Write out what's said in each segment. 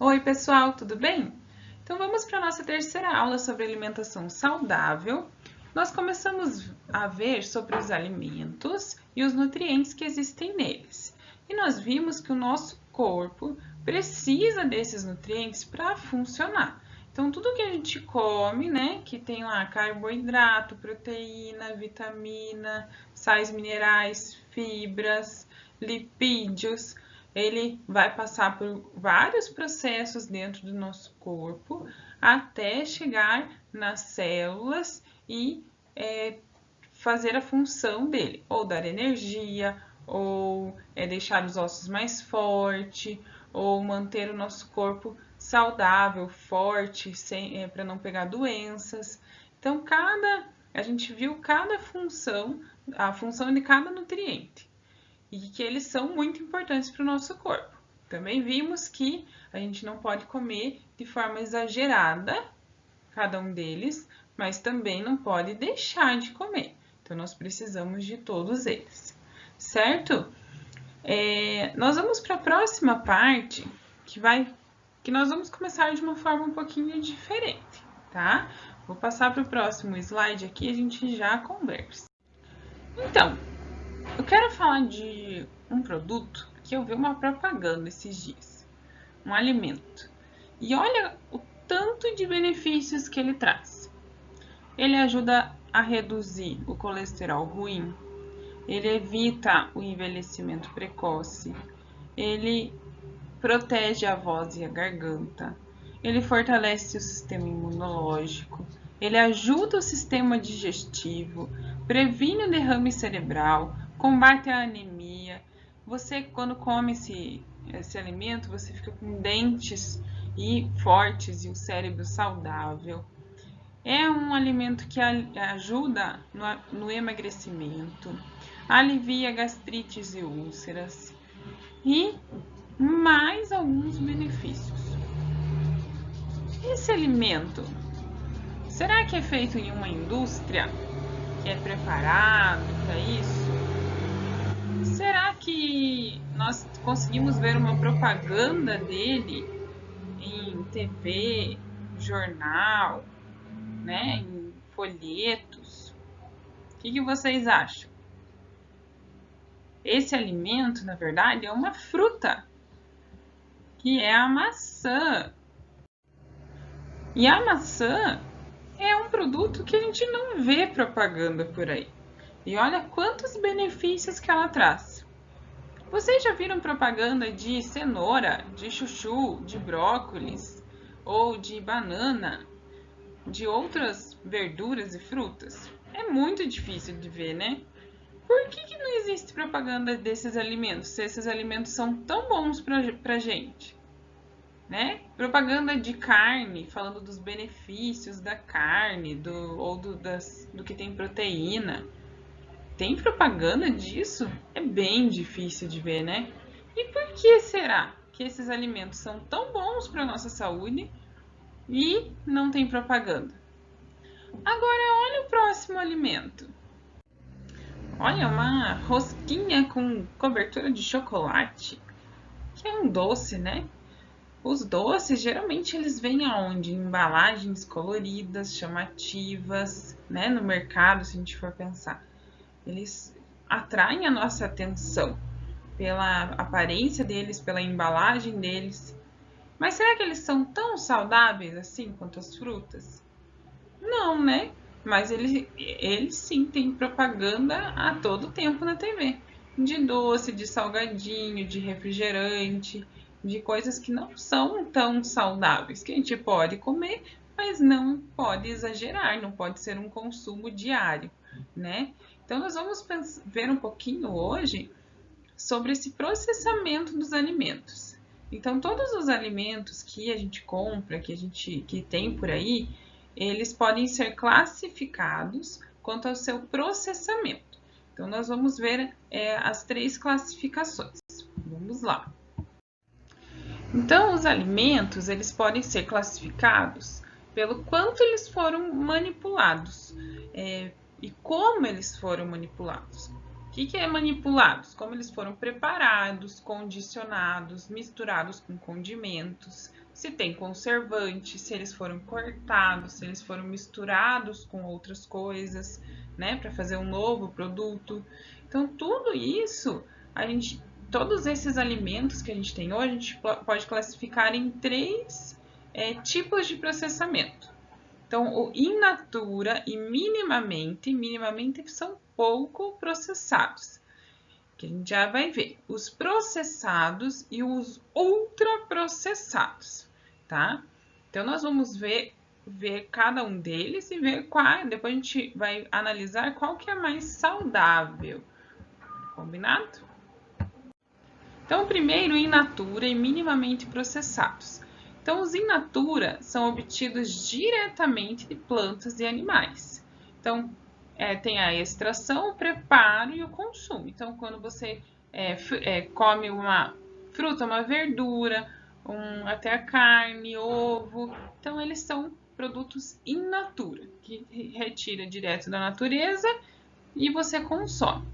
Oi, pessoal, tudo bem? Então vamos para a nossa terceira aula sobre alimentação saudável. Nós começamos a ver sobre os alimentos e os nutrientes que existem neles. E nós vimos que o nosso corpo precisa desses nutrientes para funcionar. Então tudo que a gente come, né, que tem lá carboidrato, proteína, vitamina, sais minerais, fibras, lipídios, ele vai passar por vários processos dentro do nosso corpo até chegar nas células e fazer a função dele, ou dar energia, ou deixar os ossos mais fortes, ou manter o nosso corpo saudável, forte, para não pegar doenças. Então, a gente viu cada função, a função de cada nutriente e que eles são muito importantes para o nosso corpo. Também vimos que a gente não pode comer de forma exagerada cada um deles, mas também não pode deixar de comer. Então, nós precisamos de todos eles, certo? Nós vamos para a próxima parte, que nós vamos começar de uma forma um pouquinho diferente, tá? Vou passar para o próximo slide aqui e a gente já conversa. Então, eu quero falar de um produto que eu vi uma propaganda esses dias, um alimento. E olha o tanto de benefícios que ele traz. Ele ajuda a reduzir o colesterol ruim, ele evita o envelhecimento precoce, ele protege a voz e a garganta, ele fortalece o sistema imunológico, ele ajuda o sistema digestivo, previne o derrame cerebral, combate a anemia. Você, quando come esse alimento, você fica com dentes fortes e o cérebro saudável. É um alimento que ajuda no emagrecimento, alivia gastrites e úlceras e mais alguns benefícios. Esse alimento, será que é feito em uma indústria que é preparado para isso? Será que nós conseguimos ver uma propaganda dele em TV, jornal, né, em folhetos? O que vocês acham? Esse alimento, na verdade, é uma fruta, que é a maçã. E a maçã é um produto que a gente não vê propaganda por aí. E olha quantos benefícios que ela traz. Vocês já viram propaganda de cenoura, de chuchu, de brócolis ou de banana, de outras verduras e frutas? É muito difícil de ver, né? Por que não existe propaganda desses alimentos, se esses alimentos são tão bons pra gente? Né? Propaganda de carne, falando dos benefícios da carne, do que tem proteína. Tem propaganda disso? É bem difícil de ver, né? E por que será que esses alimentos são tão bons para a nossa saúde e não tem propaganda? Agora, olha o próximo alimento. Olha, uma rosquinha com cobertura de chocolate, que é um doce, né? Os doces, geralmente, eles vêm aonde? Em embalagens coloridas, chamativas, né? No mercado, se a gente for pensar. Eles atraem a nossa atenção pela aparência deles, pela embalagem deles. Mas será que eles são tão saudáveis assim quanto as frutas? Não, né? Mas eles sim têm propaganda a todo tempo na TV. De doce, de salgadinho, de refrigerante, de coisas que não são tão saudáveis, que a gente pode comer, mas não pode exagerar, não pode ser um consumo diário, né? Então, nós vamos ver um pouquinho hoje sobre esse processamento dos alimentos. Então, todos os alimentos que a gente compra, que tem por aí, eles podem ser classificados quanto ao seu processamento. Então, nós vamos ver as 3 classificações. Vamos lá. Então, os alimentos, eles podem ser classificados pelo quanto eles foram manipulados e como eles foram manipulados. O que é manipulados? Como eles foram preparados, condicionados, misturados com condimentos, se tem conservante, se eles foram cortados, se eles foram misturados com outras coisas, né, para fazer um novo produto. Então, tudo isso, todos esses alimentos que a gente tem hoje, a gente pode classificar em 3 tipos de processamento. Então, o in natura e minimamente são pouco processados, que a gente já vai ver. Os processados e os ultraprocessados, tá? Então, nós vamos ver cada um deles e ver qual, depois a gente vai analisar qual que é mais saudável, combinado? Então, primeiro, in natura e minimamente processados. Então, os in natura são obtidos diretamente de plantas e animais. Então, tem a extração, o preparo e o consumo. Então, quando você come uma fruta, uma verdura, até a carne, ovo, então eles são produtos in natura, que retira direto da natureza e você consome.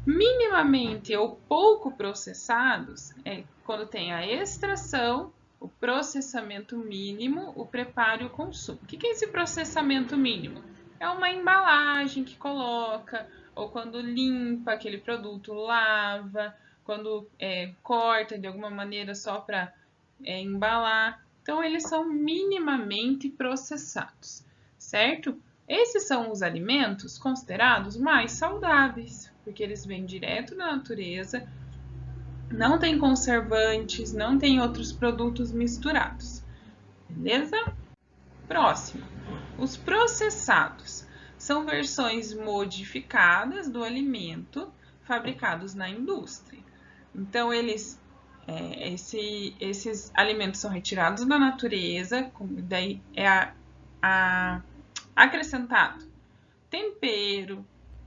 Minimamente ou pouco processados é quando tem a extração, o processamento mínimo, o preparo e o consumo. O que é esse processamento mínimo? É uma embalagem que coloca, ou quando limpa aquele produto, lava, quando corta de alguma maneira só para embalar. Então, eles são minimamente processados, certo? Esses são os alimentos considerados mais saudáveis, porque eles vêm direto da natureza, não tem conservantes, não tem outros produtos misturados. Beleza? Próximo. Os processados são versões modificadas do alimento fabricados na indústria. Então, esses alimentos são retirados da natureza, daí acrescentado tempero,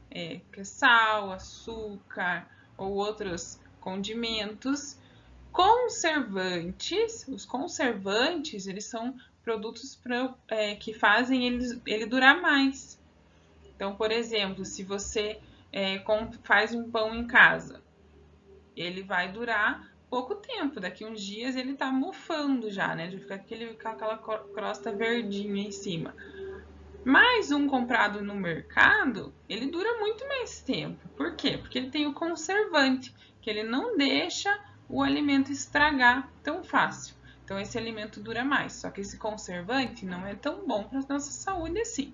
que é sal, açúcar ou outros condimentos, conservantes. Os conservantes, eles são produtos que fazem ele durar mais. Então, por exemplo, se você faz um pão em casa, ele vai durar pouco tempo. Daqui uns dias ele tá mofando já, né? Já fica com aquela crosta verdinha em cima. Mas um comprado no mercado, ele dura muito mais tempo. Por quê? Porque ele tem o conservante, que ele não deixa o alimento estragar tão fácil. Então, esse alimento dura mais. Só que esse conservante não é tão bom para a nossa saúde assim.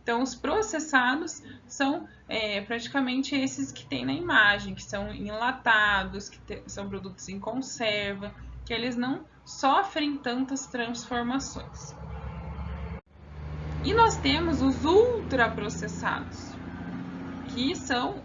Então, os processados são praticamente esses que tem na imagem, que são enlatados, são produtos em conserva, que eles não sofrem tantas transformações. E nós temos os ultraprocessados, que são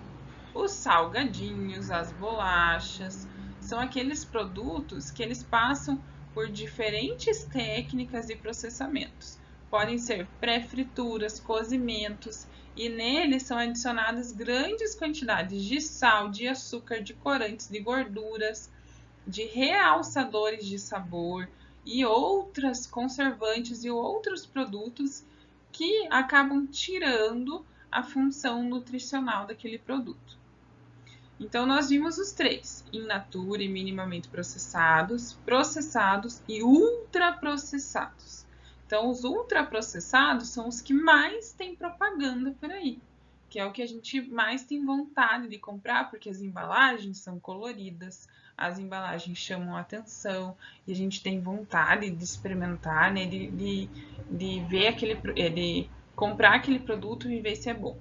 os salgadinhos, as bolachas, são aqueles produtos que eles passam por diferentes técnicas e processamentos. Podem ser pré-frituras, cozimentos, e neles são adicionadas grandes quantidades de sal, de açúcar, de corantes, de gorduras, de realçadores de sabor e outros conservantes e outros produtos que acabam tirando a função nutricional daquele produto. Então, nós vimos os 3, in natura e minimamente processados, processados e ultraprocessados. Então, os ultraprocessados são os que mais tem propaganda por aí, que é o que a gente mais tem vontade de comprar, porque as embalagens são coloridas, as embalagens chamam a atenção e a gente tem vontade de experimentar, né, de ver de comprar aquele produto e ver se é bom,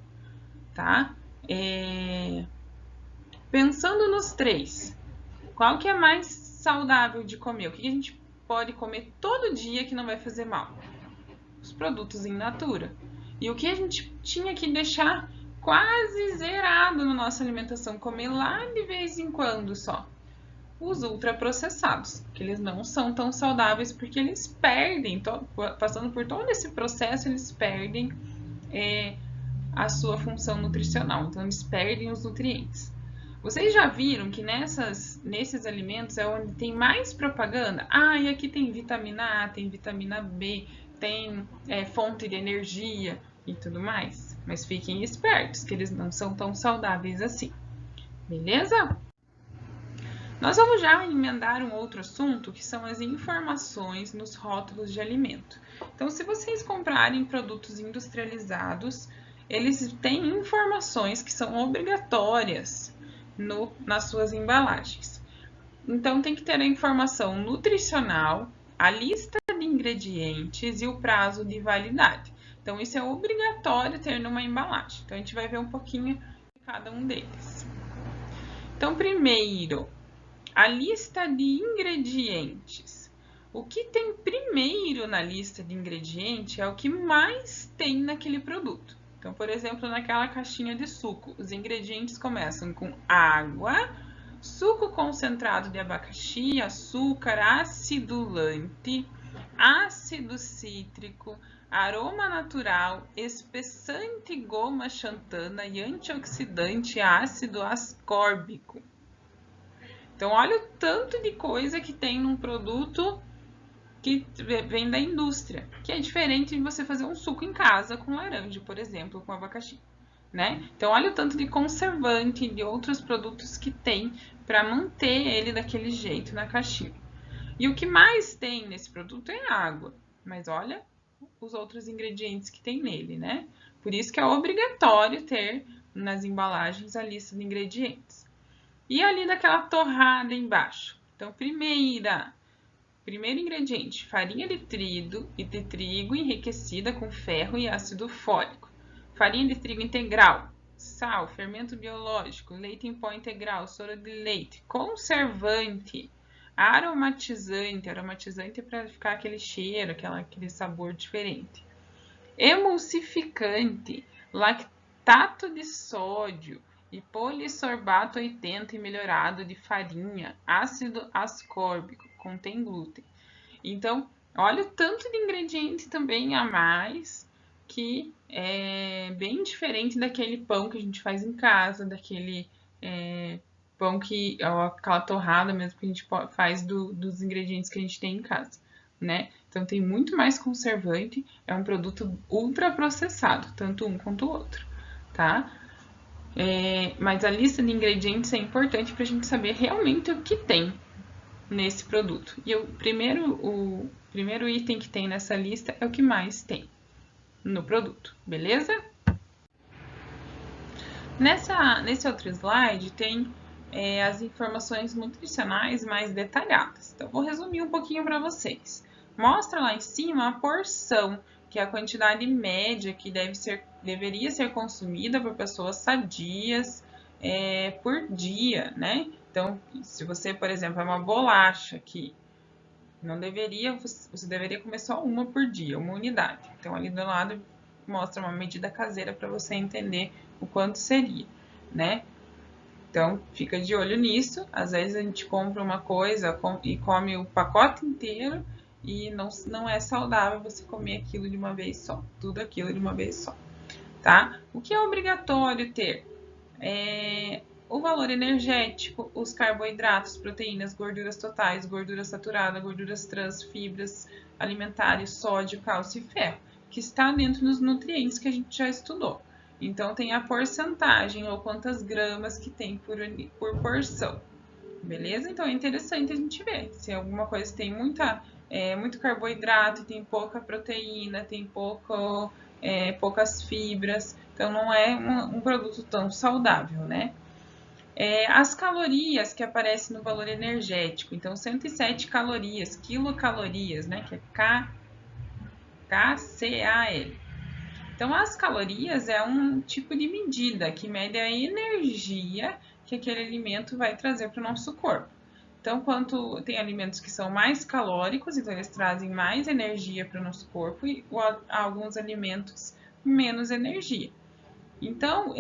tá? Pensando nos 3, qual que é mais saudável de comer? O que a gente pode comer todo dia que não vai fazer mal? Os produtos in natura. E o que a gente tinha que deixar quase zerado na nossa alimentação, comer lá de vez em quando só? Os ultraprocessados, que eles não são tão saudáveis porque eles perdem, passando por todo esse processo, eles perdem a sua função nutricional, então eles perdem os nutrientes. Vocês já viram que nesses alimentos é onde tem mais propaganda? E aqui tem vitamina A, tem vitamina B, tem fonte de energia e tudo mais. Mas fiquem espertos, que eles não são tão saudáveis assim. beleza? Nós vamos já emendar um outro assunto, que são as informações nos rótulos de alimento. Então, se vocês comprarem produtos industrializados, eles têm informações que são obrigatórias nas suas embalagens. Então, tem que ter a informação nutricional, a lista de ingredientes e o prazo de validade. Então, isso é obrigatório ter numa embalagem. Então, a gente vai ver um pouquinho de cada um deles. Então, primeiro, a lista de ingredientes. O que tem primeiro na lista de ingredientes é o que mais tem naquele produto. Então, por exemplo, naquela caixinha de suco, os ingredientes começam com água, suco concentrado de abacaxi, açúcar, acidulante, ácido cítrico, aroma natural, espessante goma xantana e antioxidante ácido ascórbico. Então, olha o tanto de coisa que tem num produto que vem da indústria, que é diferente de você fazer um suco em casa com laranja, por exemplo, com abacaxi, né? Então, olha o tanto de conservante e de outros produtos que tem para manter ele daquele jeito na caixinha. E o que mais tem nesse produto é água, mas olha os outros ingredientes que tem nele, né? Por isso que é obrigatório ter nas embalagens a lista de ingredientes. E ali daquela torrada embaixo. Então, primeiro ingrediente, farinha de trigo enriquecida com ferro e ácido fólico. Farinha de trigo integral, sal, fermento biológico, leite em pó integral, soro de leite, conservante, aromatizante para ficar aquele cheiro, aquele sabor diferente. Emulsificante, lactato de sódio, e polissorbato 80 e melhorado de farinha, ácido ascórbico, contém glúten. Então, olha o tanto de ingrediente também a mais, que é bem diferente daquele pão que a gente faz em casa, daquele pão que, aquela torrada mesmo que a gente faz dos ingredientes que a gente tem em casa, né? Então, tem muito mais conservante, é um produto ultraprocessado, tanto um quanto o outro, tá? Mas a lista de ingredientes é importante para a gente saber realmente o que tem nesse produto. E o primeiro item que tem nessa lista é o que mais tem no produto, beleza? Nesse outro slide tem as informações nutricionais mais detalhadas. Então, vou resumir um pouquinho para vocês. Mostra lá em cima a porção, que é a quantidade média que deveria ser consumida por pessoas sadias por dia, né? Então, se você, por exemplo, é uma bolacha aqui, você deveria comer só uma por dia, uma unidade. Então, ali do lado mostra uma medida caseira para você entender o quanto seria, né? Então, fica de olho nisso. Às vezes a gente compra uma coisa e come o pacote inteiro, e não é saudável você comer aquilo de uma vez só, tudo aquilo de uma vez só, tá? O que é obrigatório ter? O valor energético, os carboidratos, proteínas, gorduras totais, gordura saturada, gorduras trans, fibras alimentares, sódio, cálcio e ferro, que está dentro dos nutrientes que a gente já estudou. Então, tem a porcentagem, ou quantas gramas que tem por porção, beleza? Então, é interessante a gente ver se alguma coisa tem muito carboidrato, tem pouca proteína, tem poucas fibras, então não é um produto tão saudável, né? As calorias que aparecem no valor energético, então 107 calorias, quilocalorias, né? Que é KCAL. Então, as calorias é um tipo de medida que mede a energia que aquele alimento vai trazer para o nosso corpo. Então, quanto tem alimentos que são mais calóricos, então eles trazem mais energia para o nosso corpo, e alguns alimentos menos energia. Então,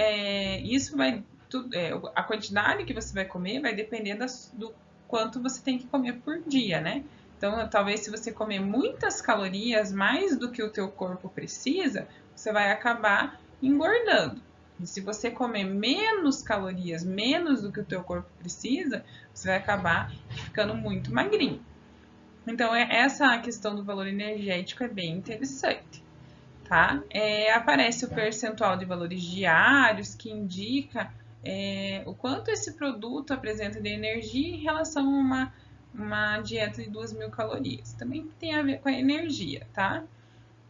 a quantidade que você vai comer vai depender do quanto você tem que comer por dia, né? Então, talvez se você comer muitas calorias, mais do que o teu corpo precisa, você vai acabar engordando. E se você comer menos calorias, menos do que o teu corpo precisa, você vai acabar ficando muito magrinho. Então, essa questão do valor energético é bem interessante, tá? Aparece o percentual de valores diários, que indica o quanto esse produto apresenta de energia em relação a uma dieta de 2.000 calorias. Também tem a ver com a energia, tá?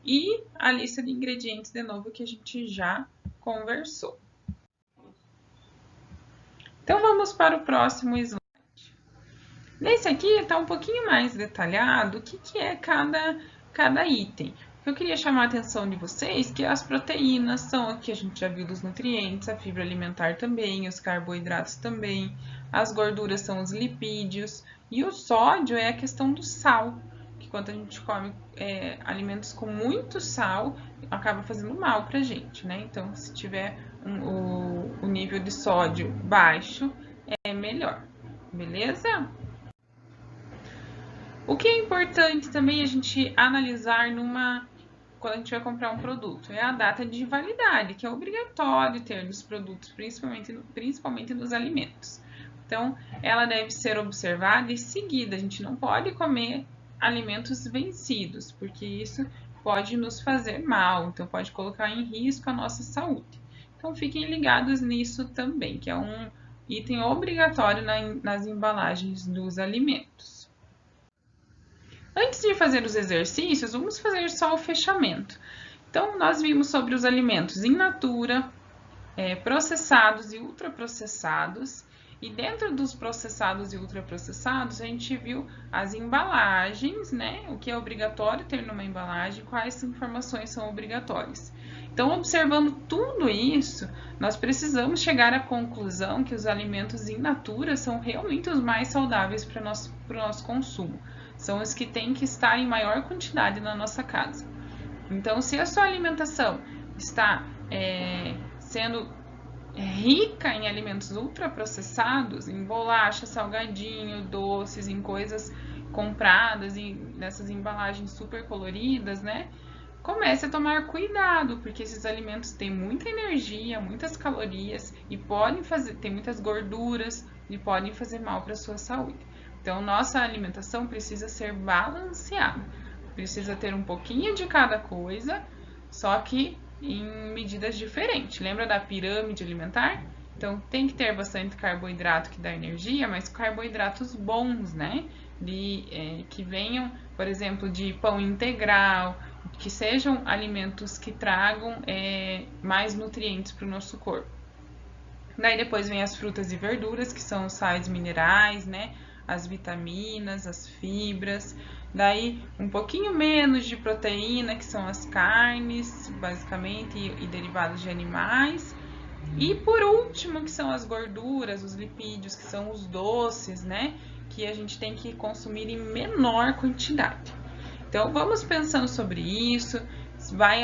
E a lista de ingredientes, de novo, que a gente já conversou. Então, vamos para o próximo slide. Nesse aqui está um pouquinho mais detalhado o que é cada item. O que eu queria chamar a atenção de vocês é que as proteínas são o que a gente já viu dos nutrientes, a fibra alimentar também, os carboidratos também, as gorduras são os lipídios e o sódio é a questão do sal, que quando a gente come alimentos com muito sal, acaba fazendo mal pra gente, né? Então, se tiver o nível de sódio baixo, é melhor, beleza? O que é importante também a gente analisar quando a gente vai comprar um produto é a data de validade, que é obrigatório ter nos produtos, principalmente nos alimentos. Então, ela deve ser observada e seguida. A gente não pode comer alimentos vencidos, porque isso pode nos fazer mal, então pode colocar em risco a nossa saúde. Então, fiquem ligados nisso também, que é um item obrigatório nas embalagens dos alimentos. Antes de fazer os exercícios, vamos fazer só o fechamento. Então, nós vimos sobre os alimentos in natura, processados e ultraprocessados. E dentro dos processados e ultraprocessados, a gente viu as embalagens, né? O que é obrigatório ter numa embalagem, quais informações são obrigatórias. Então, observando tudo isso, nós precisamos chegar à conclusão que os alimentos in natura são realmente os mais saudáveis para o nosso consumo. São os que têm que estar em maior quantidade na nossa casa. Então, se a sua alimentação está sendo rica em alimentos ultraprocessados, em bolacha, salgadinho, doces, em coisas compradas, nessas embalagens super coloridas, né? Comece a tomar cuidado, porque esses alimentos têm muita energia, muitas calorias e tem muitas gorduras e podem fazer mal para a sua saúde. Então, nossa alimentação precisa ser balanceada, precisa ter um pouquinho de cada coisa, só que em medidas diferentes. Lembra da pirâmide alimentar? Então, tem que ter bastante carboidrato que dá energia, mas carboidratos bons, né? Que venham, por exemplo, de pão integral, que sejam alimentos que tragam mais nutrientes para o nosso corpo. Daí depois vem as frutas e verduras, que são os sais minerais, né? As vitaminas, as fibras. Daí um pouquinho menos de proteína, que são as carnes, basicamente, e derivados de animais. E por último, que são as gorduras, os lipídios, que são os doces, né? Que a gente tem que consumir em menor quantidade. Então, vamos pensando sobre isso, vai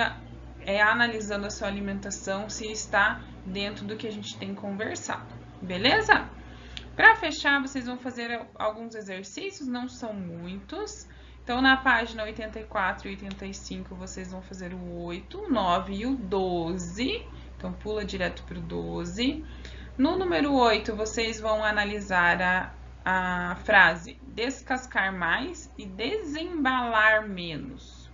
analisando a sua alimentação, se está dentro do que a gente tem conversado, beleza? Para fechar, vocês vão fazer alguns exercícios, não são muitos. Então, na página 84 e 85, vocês vão fazer o 8, o 9 e o 12. Então, pula direto para o 12. No número 8, vocês vão analisar a frase descascar mais e desembalar menos.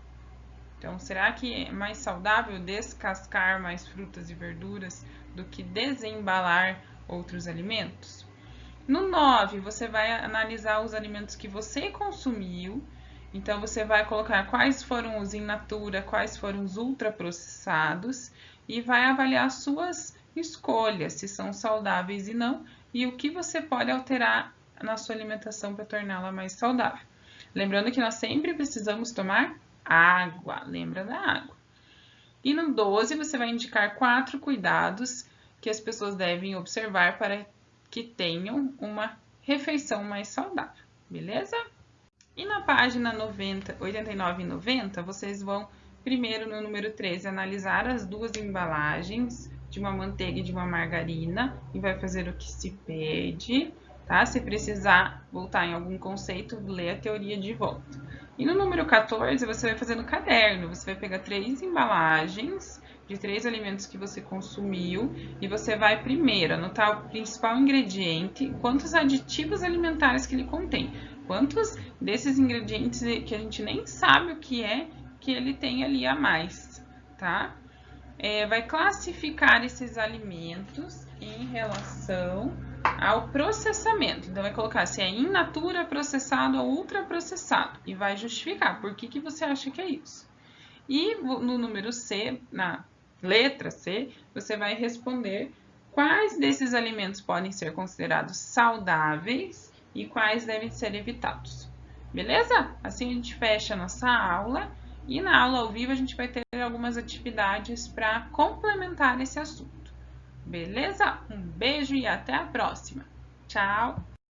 Então, será que é mais saudável descascar mais frutas e verduras do que desembalar outros alimentos? No 9, você vai analisar os alimentos que você consumiu. Então, você vai colocar quais foram os in natura, quais foram os ultraprocessados e vai avaliar suas escolhas, se são saudáveis e não, e o que você pode alterar na sua alimentação para torná-la mais saudável. Lembrando que nós sempre precisamos tomar água, lembra da água. E no 12, você vai indicar 4 cuidados que as pessoas devem observar para que tenham uma refeição mais saudável, beleza? E na página 89 e 90, vocês vão, primeiro no número 13, analisar as duas embalagens de uma manteiga e de uma margarina e vai fazer o que se pede, tá? Se precisar voltar em algum conceito, lê a teoria de volta. E no número 14, você vai fazer no caderno, você vai pegar 3 embalagens de 3 alimentos que você consumiu e você vai primeiro anotar o principal ingrediente, quantos aditivos alimentares que ele contém, quantos desses ingredientes que a gente nem sabe o que é que ele tem ali a mais, tá? Vai classificar esses alimentos em relação ao processamento. Então, vai colocar se é in natura, processado ou ultraprocessado. E vai justificar por que você acha que é isso. E no número C, na letra C, você vai responder quais desses alimentos podem ser considerados saudáveis e quais devem ser evitados. Beleza? Assim a gente fecha a nossa aula e na aula ao vivo a gente vai ter algumas atividades para complementar esse assunto. Beleza? Um beijo e até a próxima. Tchau!